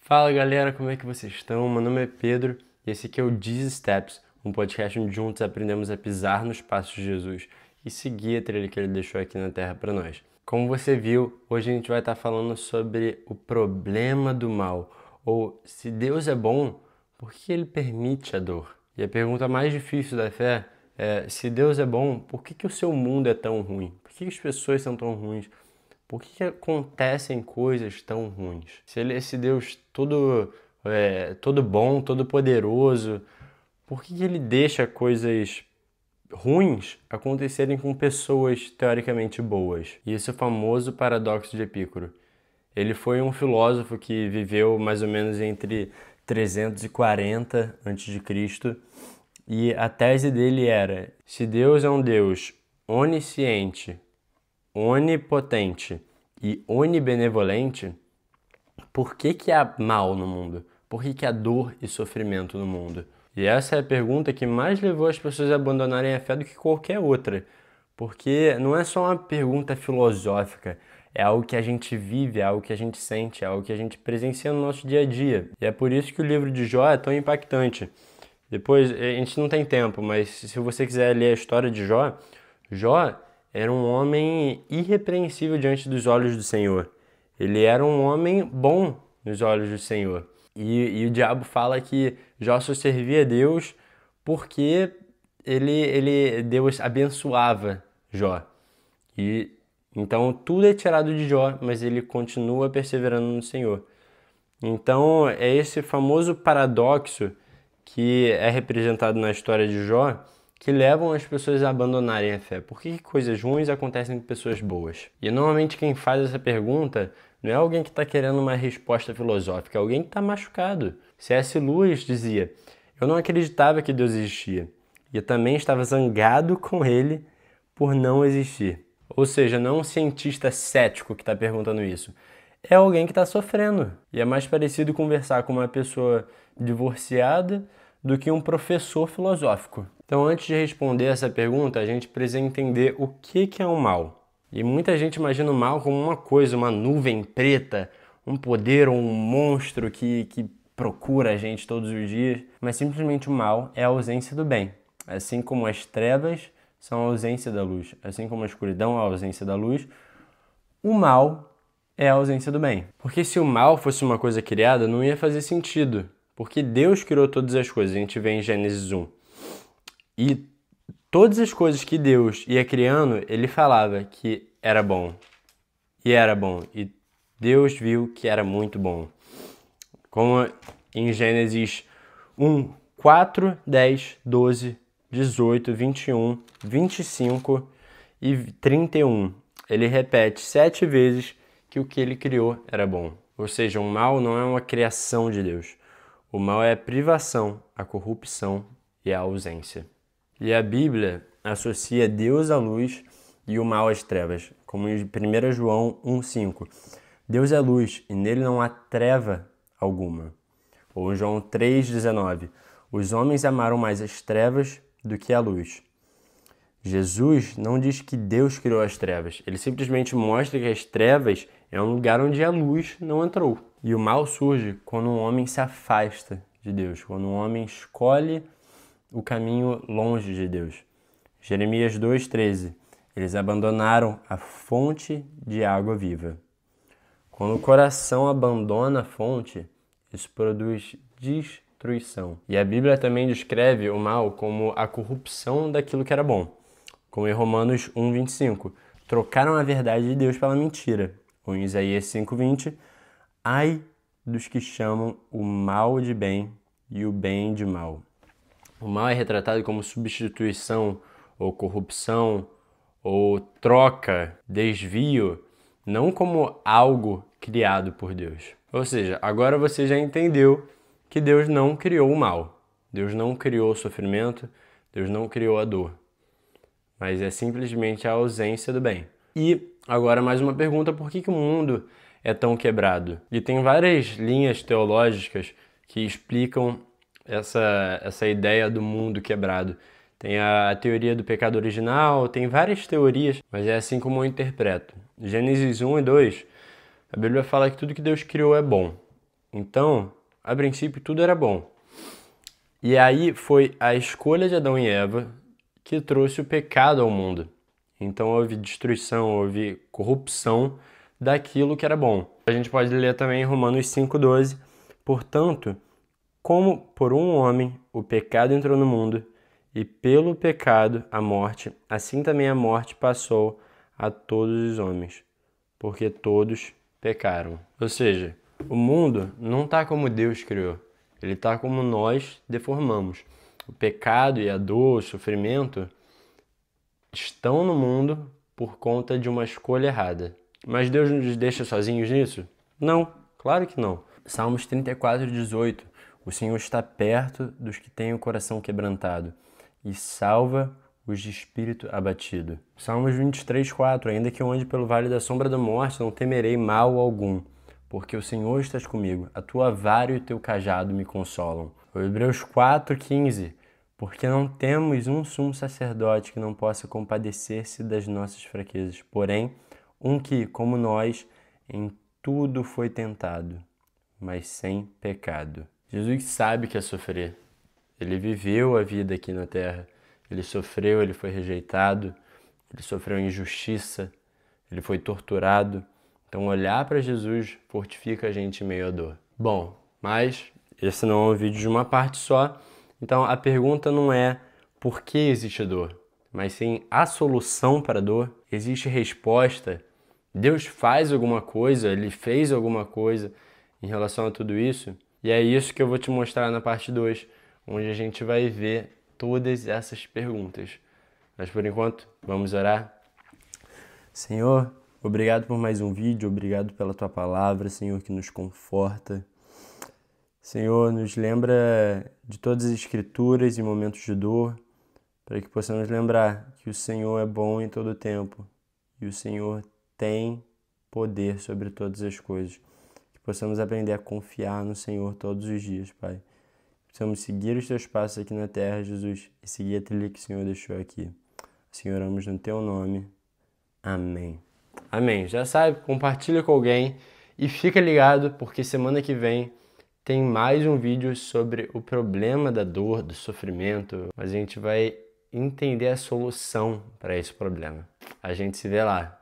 Fala galera, como é que vocês estão? Meu nome é Pedro e esse aqui é o Jesus Steps, um podcast onde juntos aprendemos a pisar nos passos de Jesus e seguir a trilha que ele deixou aqui na Terra para nós. Como você viu, hoje a gente vai estar falando sobre o problema do mal, ou se Deus é bom, por que ele permite a dor? E a pergunta mais difícil da fé é, se Deus é bom, por que o seu mundo é tão ruim? Por que as pessoas são tão ruins? Por que acontecem coisas tão ruins? Se ele é esse Deus todo bom, todo poderoso, por que ele deixa coisas ruins acontecerem com pessoas teoricamente boas? E esse é o famoso paradoxo de Epicuro. Ele foi um filósofo que viveu mais ou menos entre 340 a.C. e a tese dele era: se Deus é um Deus onisciente, onipotente e onibenevolente, por que há mal no mundo? Por que há dor e sofrimento no mundo? E essa é a pergunta que mais levou as pessoas a abandonarem a fé do que qualquer outra. Porque não é só uma pergunta filosófica, é algo que a gente vive, é algo que a gente sente, é algo que a gente presencia no nosso dia a dia. E é por isso que o livro de Jó é tão impactante. Depois, a gente não tem tempo, mas se você quiser ler a história de Jó, Jó era um homem irrepreensível diante dos olhos do Senhor. Ele era um homem bom nos olhos do Senhor. E o diabo fala que Jó só servia a Deus porque Deus abençoava Jó. E então tudo é tirado de Jó, mas ele continua perseverando no Senhor. Então é esse famoso paradoxo que é representado na história de Jó que levam as pessoas a abandonarem a fé. Por que coisas ruins acontecem com pessoas boas? E normalmente quem faz essa pergunta não é alguém que está querendo uma resposta filosófica, é alguém que está machucado. C.S. Lewis dizia: eu não acreditava que Deus existia, e eu também estava zangado com ele por não existir. Ou seja, não é um cientista cético que está perguntando isso, é alguém que está sofrendo. E é mais parecido conversar com uma pessoa divorciada do que um professor filosófico. Então, antes de responder essa pergunta, a gente precisa entender o que é o mal. E muita gente imagina o mal como uma coisa, uma nuvem preta, um poder ou um monstro que procura a gente todos os dias. Mas simplesmente o mal é a ausência do bem. Assim como as trevas são a ausência da luz, assim como a escuridão é a ausência da luz, o mal é a ausência do bem. Porque se o mal fosse uma coisa criada, não ia fazer sentido. Porque Deus criou todas as coisas, a gente vê em Gênesis 1. E todas as coisas que Deus ia criando, ele falava que era bom. E era bom. E Deus viu que era muito bom. Como em Gênesis 1, 4, 10, 12, 18, 21, 25 e 31. Ele repete 7 vezes que o que ele criou era bom. Ou seja, o mal não é uma criação de Deus. O mal é a privação, a corrupção e a ausência. E a Bíblia associa Deus à luz e o mal às trevas, como em 1 João 1,5. Deus é luz e nele não há treva alguma. Ou em João 3,19. Os homens amaram mais as trevas do que a luz. Jesus não diz que Deus criou as trevas, ele simplesmente mostra que as trevas é um lugar onde a luz não entrou. E o mal surge quando um homem se afasta de Deus, quando um homem escolhe o caminho longe de Deus. Jeremias 2,13. Eles abandonaram a fonte de água viva. Quando o coração abandona a fonte, isso produz destruição. E a Bíblia também descreve o mal como a corrupção daquilo que era bom. Como em Romanos 1,25. Trocaram a verdade de Deus pela mentira. Ou em Isaías 5,20. Ai dos que chamam o mal de bem e o bem de mal. O mal é retratado como substituição, ou corrupção, ou troca, desvio, não como algo criado por Deus. Ou seja, agora você já entendeu que Deus não criou o mal. Deus não criou o sofrimento, Deus não criou a dor. Mas é simplesmente a ausência do bem. E agora mais uma pergunta: por que o mundo é tão quebrado? E tem várias linhas teológicas que explicam essa ideia do mundo quebrado. Tem a teoria do pecado original, tem várias teorias, mas é assim como eu interpreto. Gênesis 1 e 2, a Bíblia fala que tudo que Deus criou é bom. Então, a princípio, tudo era bom. E aí foi a escolha de Adão e Eva que trouxe o pecado ao mundo. Então houve destruição, houve corrupção daquilo que era bom. A gente pode ler também em Romanos 5,12. Portanto, como por um homem o pecado entrou no mundo, e pelo pecado a morte, assim também a morte passou a todos os homens, porque todos pecaram. Ou seja, o mundo não está como Deus criou, ele está como nós deformamos. O pecado e a dor, o sofrimento estão no mundo por conta de uma escolha errada. Mas Deus nos deixa sozinhos nisso? Não, claro que não. Salmos 34:18. O Senhor está perto dos que têm o coração quebrantado e salva os de espírito abatido. Salmos 23:4. Ainda que eu ande pelo vale da sombra da morte, não temerei mal algum, porque o Senhor está comigo. A tua vara e o teu cajado me consolam. Hebreus 4:15. Porque não temos um sumo sacerdote que não possa compadecer-se das nossas fraquezas, porém, um que, como nós, em tudo foi tentado, mas sem pecado. Jesus sabe que é sofrer. Ele viveu a vida aqui na terra. Ele sofreu, ele foi rejeitado, ele sofreu injustiça, ele foi torturado. Então, olhar para Jesus fortifica a gente em meio à dor. Bom, mas esse não é um vídeo de uma parte só. Então, a pergunta não é por que existe dor, mas sim a solução para a dor. Existe resposta? Deus faz alguma coisa? Ele fez alguma coisa em relação a tudo isso? E é isso que eu vou te mostrar na parte 2, onde a gente vai ver todas essas perguntas. Mas por enquanto, vamos orar? Senhor, obrigado por mais um vídeo, obrigado pela Tua palavra, Senhor, que nos conforta. Senhor, nos lembra de todas as escrituras e momentos de dor, para que possamos lembrar que o Senhor é bom em todo o tempo e o Senhor tem poder sobre todas as coisas. Que possamos aprender a confiar no Senhor todos os dias, Pai. Precisamos seguir os Teus passos aqui na terra, Jesus, e seguir a trilha que o Senhor deixou aqui. Assim oramos no Teu nome. Amém. Amém. Já sabe, compartilha com alguém e fica ligado, porque semana que vem tem mais um vídeo sobre o problema da dor, do sofrimento, mas a gente vai entender a solução para esse problema. A gente se vê lá.